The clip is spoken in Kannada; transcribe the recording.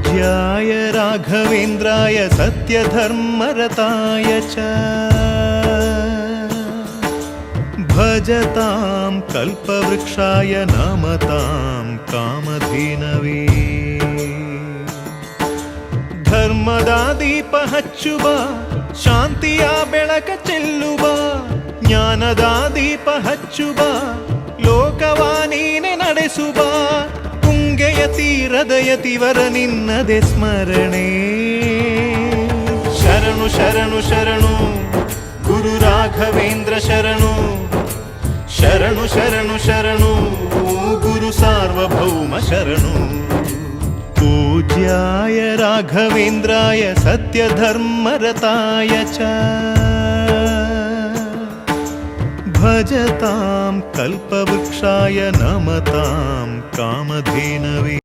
पूज्याय राघवेन्द्राय सत्यधर्मरताय च भजतां कल्पवृक्षाय नमतां कामधेनवे ಧರ್ಮದ ದೀಪ ಹಚ್ಚುವ ಶಾಂತಿಯ ಬೆಳಕ ಚೆಲ್ಲುವ ಜ್ಞಾನದ ದೀಪ ಹಚ್ಚುವ ಲೋಕವ ನೀನೆ ನಡೆಸುವ ತುಂಗೆಯ ತೀರದ ಯತಿವರ ನಿನ್ನದೆ ಸ್ಮರಣೆ ಶರಣು ಶರಣು ಶರಣು ಗುರು ರಾಘವೇಂದ್ರ ಶರಣು ಶರಣು ಶರಣು ಶರಣು ಗುರು ಸಾರ್ವಭೌಮ ಶರಣು पूज्याय राघवेन्द्राय सत्यधर्मरताय च भजतां कल्पवृक्षाय नमतां कामधेनवे।